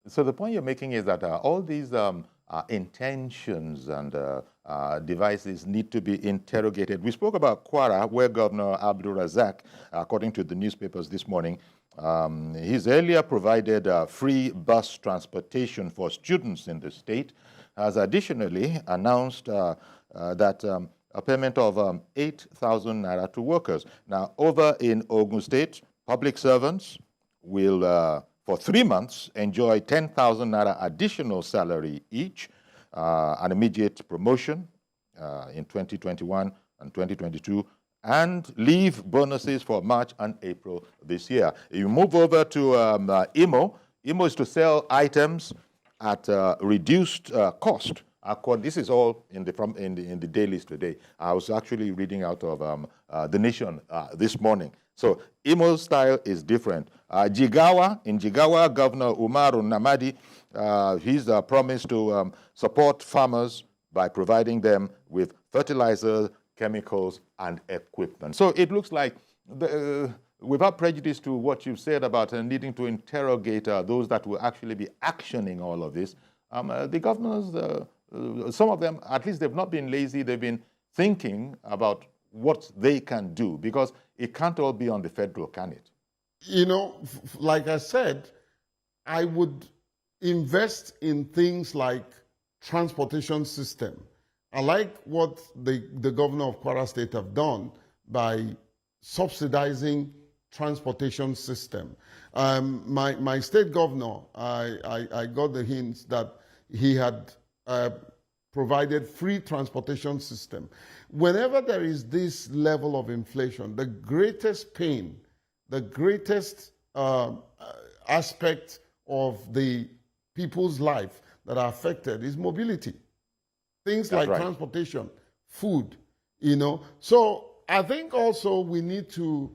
So the point you're making is that all these intentions and devices need to be interrogated. We spoke about Kwara, where Governor Abdul Razak, according to the newspapers this morning, he's earlier provided free bus transportation for students in the state, has additionally announced that a payment of 8,000 naira to workers. Now, over in Ogun State, public servants will, for 3 months, enjoy 10,000 naira additional salary each, an immediate promotion in 2021 and 2022, and leave bonuses for March and April this year. You move over to Imo. Imo is to sell items at reduced cost. This is all in the dailies today. I was actually reading out of The Nation this morning. So Imo's style is different. In Jigawa, Governor Umaru Namadi, he's promised to support farmers by providing them with fertilizers, chemicals, and equipment. So it looks like, without prejudice to what you've said about needing to interrogate those that will actually be actioning all of this, the governors, some of them, at least they've not been lazy, they've been thinking about what they can do, because it can't all be on the federal, can it? You know, like I said, I would invest in things like transportation system. I like what the governor of Kwara State have done by subsidizing transportation system. My state governor, I got the hints that he had provided free transportation system. Whenever there is this level of inflation, the greatest pain, the greatest aspect of the people's life that are affected is mobility. Things like transportation, food, you know. So I think also we need to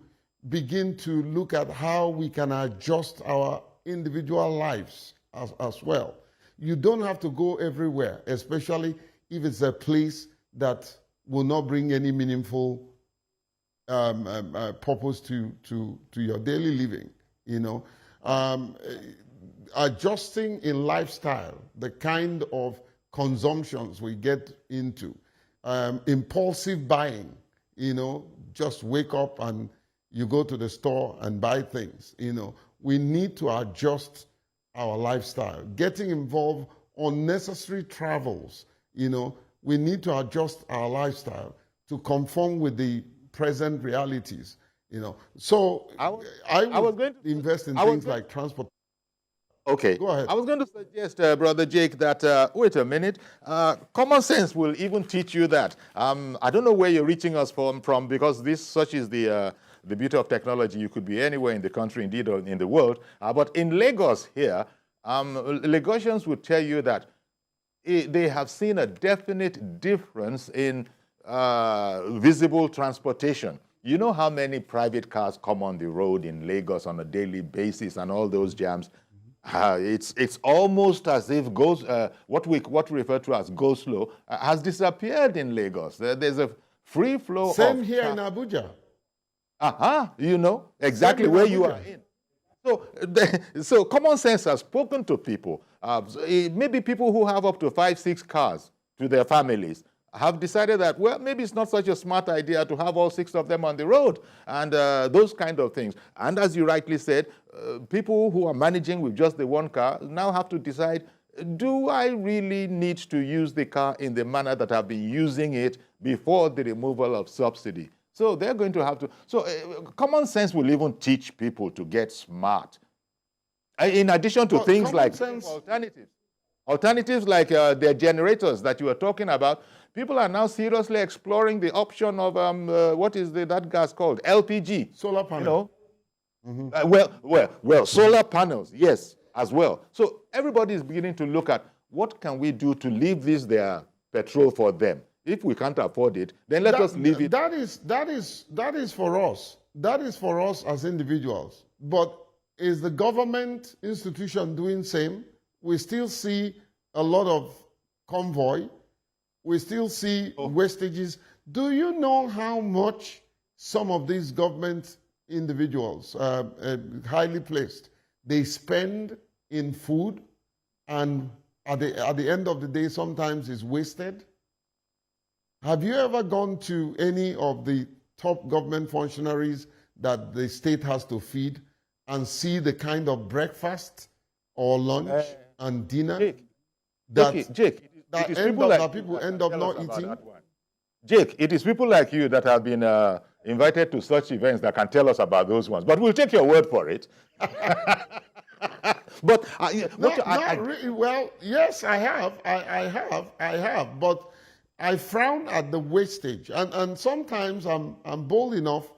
begin to look at how we can adjust our individual lives as well. You don't have to go everywhere, especially if it's a place that will not bring any meaningful purpose to your daily living, you know. Adjusting in lifestyle, the kind of consumptions we get into, impulsive buying, you know, just wake up and you go to the store and buy things, you know. We need to adjust our lifestyle. Getting involved unnecessary travels, you know, we need to adjust our lifestyle to conform with the present realities, you know. So I was going to invest in things like transport. Okay. Go ahead. I was going to suggest, Brother Jake, that, wait a minute, common sense will even teach you that. I don't know where you're reaching us from because such is the beauty of technology. You could be anywhere in the country, indeed, or in the world. But in Lagos here, Lagosians would tell you that they have seen a definite difference in visible transportation. You know how many private cars come on the road in Lagos on a daily basis and all those jams? It's almost as if what we refer to as go slow has disappeared in Lagos. There's a free flow. Same here in Abuja. You know exactly where you are in. So common sense has spoken to people. Maybe people who have up to 5, 6 cars to their families have decided that, well, maybe it's not such a smart idea to have all 6 of them on the road and those kind of things. And as you rightly said, people who are managing with just the one car now have to decide, do I really need to use the car in the manner that I've been using it before the removal of subsidy? So they're going to have to, common sense will even teach people to get smart. In addition to things like alternatives. Alternatives like the generators that you were talking about, people are now seriously exploring the option of, what is that gas called? LPG. Solar panel. You know? Well, solar panels, yes, as well. So everybody is beginning to look at what can we do to leave their petrol for them. If we can't afford it, then let us leave it. That is for us. That is for us as individuals. But is the government institution doing same? We still see a lot of convoy. We still see wastages. Do you know how much some of these government individuals, highly placed, they spend in food, and at the end of the day, sometimes it's wasted. Have you ever gone to any of the top government functionaries that the state has to feed and see the kind of breakfast or lunch and dinner that people end up not eating? Jake, it is people like you that have been invited to such events that can tell us about those ones. But we'll take your word for it. But really. Well, yes, I have. I have. But I frown at the wastage, and sometimes I'm bold enough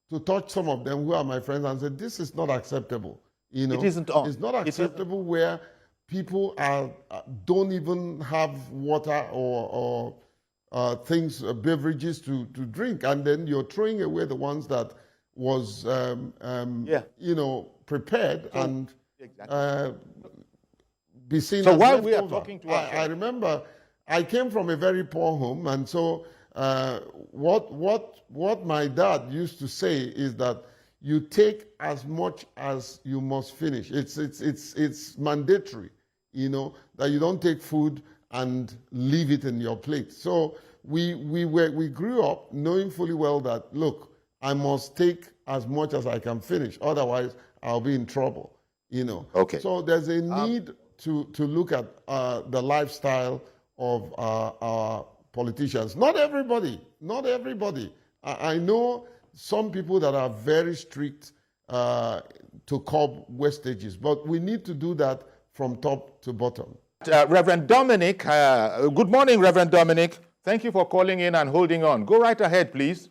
to touch some of them who are my friends and say, this is not acceptable. You know, it's not acceptable where people don't even have water or things, beverages to drink, and then you're throwing away the ones that was prepared and be seen. So as while leftover. we are talking to I remember I came from a very poor home, and so what my dad used to say is that you take as much as you must finish. It's mandatory, you know, that you don't take food and leave it in your plate. So we grew up knowing fully well that, look, I must take as much as I can finish, otherwise I'll be in trouble, you know. Okay. So there's a need to look at the lifestyle of our politicians. Not everybody. I know some people that are very strict to curb wastages, but we need to do that from top to bottom. Reverend Dominic, good morning, Reverend Dominic. Thank you for calling in and holding on. Go right ahead, please.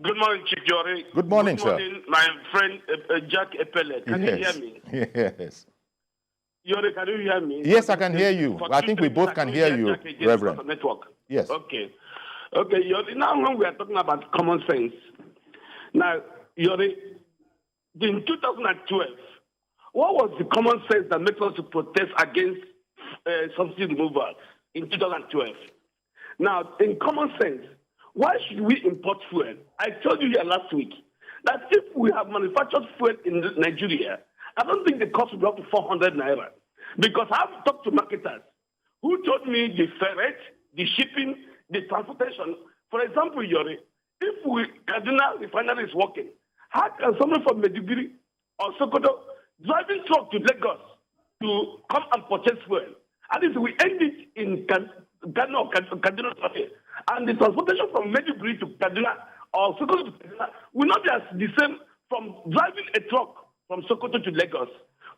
Good morning, Chief Yori. Good morning, sir. Good morning, my friend Jack Epelle. Can you hear me? Yes. Yori, can you hear me? Yes, I can hear you. I think we both can hear you, Reverend. Network. Yes. Okay, Yori, now when we are talking about common sense, now, Yori, in 2012, what was the common sense that makes us to protest against subsidy removal in 2012? Now, in common sense, why should we import fuel? I told you here last week that if we have manufactured fuel in Nigeria, I don't think the cost will be up to 400 naira. Because I've talked to marketers who told me the ferret, the shipping, the transportation. For example, Yori, if Kaduna refinery is working, how can someone from Maiduguri or Sokoto driving truck to Lagos to come and purchase fuel? And if we end it in Ghana or Kaduna, and the transportation from Maiduguri to Kaduna or Sokoto to Kaduna will not be as the same from driving a truck from Sokoto to Lagos.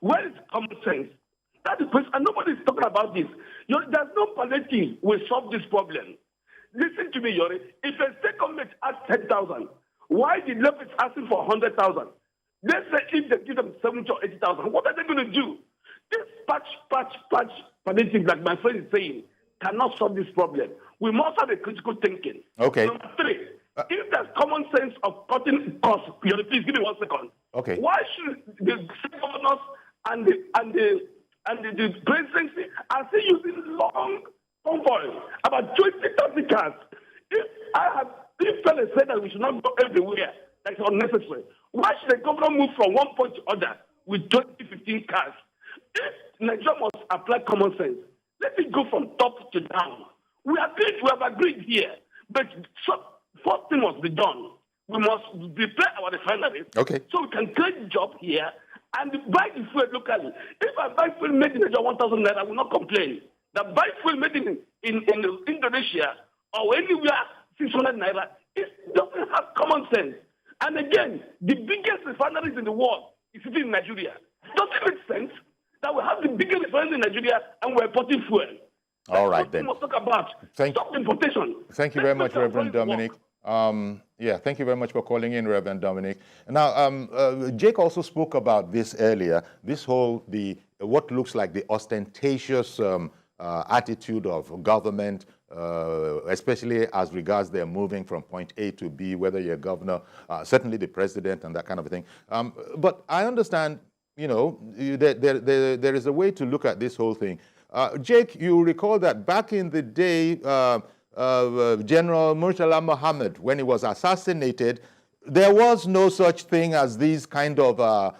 Where is common sense? That is, and nobody is talking about this. There's no palliative will solve this problem. Listen to me, Yori. If a state government asks 10,000, why the left is asking for 100,000? Let's say if they give them 70 or 80,000, what are they going to do? This patch palliative, like my friend is saying, cannot solve this problem. We must have a critical thinking. Okay. Number three, if there's common sense of cutting costs, Yori, please give me 1 second. Okay. Why should the state governors and the presidency are still using long convoys, about 20,000 cars? If fellas say that we should not go everywhere, that's unnecessary. Why should the governor move from one point to other with 2015 cars? If Nigeria must apply common sense, let it go from top to down. We have agreed here, but first thing must be done. We must prepare our refineries so we can create job here and buy the fuel locally. If I buy fuel made in Nigeria 1,000 naira, I will not complain. That buy fuel made in Indonesia or anywhere 600 naira, it doesn't have common sense. And again, the biggest refineries in the world is sitting in Nigeria. Does it make sense that we have the biggest refineries in Nigeria and we're importing fuel? All right, then. We must talk about stop importation. Thank you very much, Reverend Dominic. Thank you very much for calling in, Reverend Dominic. Now, Jake also spoke about this earlier, this whole, what looks like the ostentatious attitude of government, especially as regards their moving from point A to B, whether you're governor, certainly the president and that kind of a thing. But I understand, you know, there is a way to look at this whole thing. Jake, you recall that back in the day, General Murtala Mohammed, when he was assassinated, there was no such thing as these kind of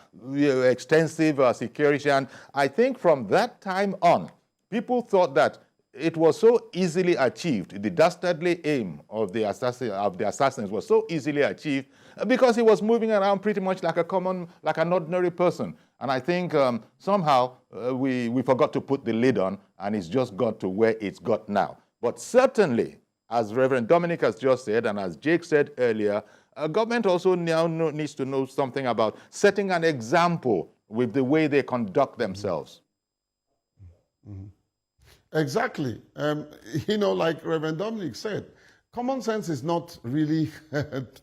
extensive security. And I think from that time on, people thought that it was so easily achieved. The dastardly aim of the assassins was so easily achieved because he was moving around pretty much like an ordinary person. And I think somehow we forgot to put the lid on, and it's just got to where it's got now. But certainly, as Reverend Dominic has just said, and as Jake said earlier, government also now needs to know something about setting an example with the way they conduct themselves. Mm-hmm. Exactly. Like Reverend Dominic said, common sense is not really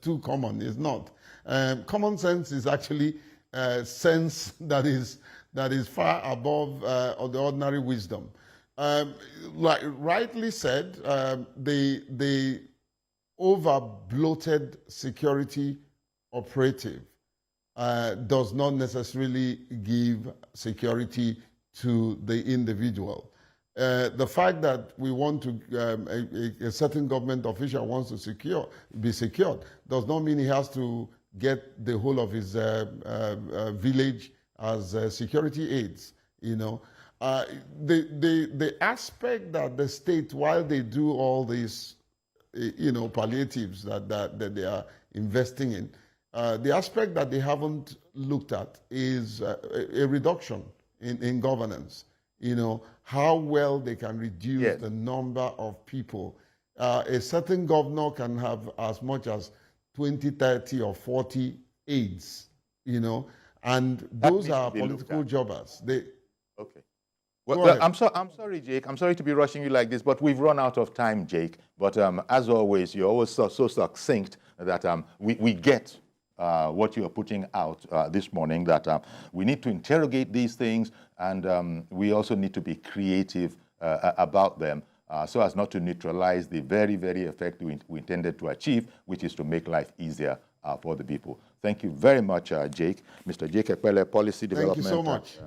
too common. It's not. Common sense is actually sense that is far above the ordinary wisdom. Like rightly said, the over-bloated security operative does not necessarily give security to the individual. The fact that we want to, a certain government official wants to be secured does not mean he has to get the whole of his village as security aids, The aspect that the state, while they do all these, palliatives that they are investing in, the aspect that they haven't looked at is a reduction in governance. How well they can reduce the number of people. A certain governor can have as much as 20, 30, or 40 aides, and those are political jobbers. Okay. Well, I'm sorry, Jake. I'm sorry to be rushing you like this, but we've run out of time, Jake. But as always, you're always so succinct that we get what you are putting out this morning, that we need to interrogate these things, and we also need to be creative about them so as not to neutralize the very, very effect we intended to achieve, which is to make life easier for the people. Thank you very much, Jake. Mr. Jake Epelle, Policy Development. Thank you so much.